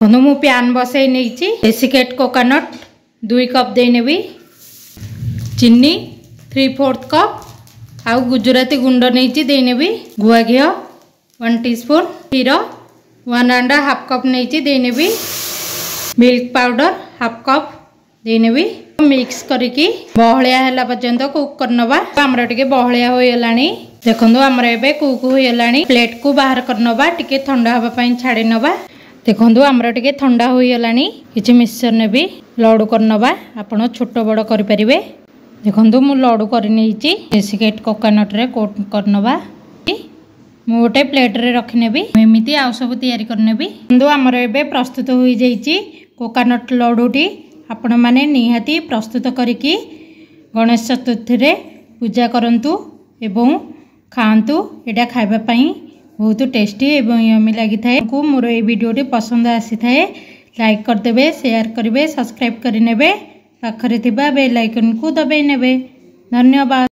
मु प्यान बसई नहीं desiccate coconut 2 cup देनेबी चीनी 3/4 कप आउ गुजराती गुंड नहीं देनेबी गुआ घी 1 टीस्पून क्षीर 1.5 कप नहीं देनेबी मिल्क पाउडर 1/2 कप देनेबी मिक्स करके बहलिया है पर्यंत कुक करनबा हमर टिके बहलिया हो गलानी देखंदो हमर एबे कुक हो गलानी प्लेट को बाहर करनबा टिके ठंडा हबा पई छाड़ी नबा देखंदो हमर टिके ठंडा हो गलानी किछि मिक्सचर नेबी लड्डू करनबा आपण छोट बड़ करि परिबे देखंदो मु लड्डू करि नेछि डेसिकेट कोकोनट रे कोट करनबा मु गोटे प्लेट रे रखि नेबी एमिति आ सब तयारी करनेबी देखंदो हमर एबे प्रस्तुत होई जाईछि कोकोनट लड्डूटी आपण माने निहाती प्रस्तुत करिकी गणेश चतुर्थी रे पूजा करंतु एवं खांतु एटा खाइबा पई बहुत टेस्टी एवं यमी लगी थाए को मोर ए वीडियोटी पसंद आसी थाए लाइक कर देबे शेयर करिवे सब्सक्राइब करि नेबे पाखरे थिबा बेल आइकन को दबाई नेबे। धन्यवाद।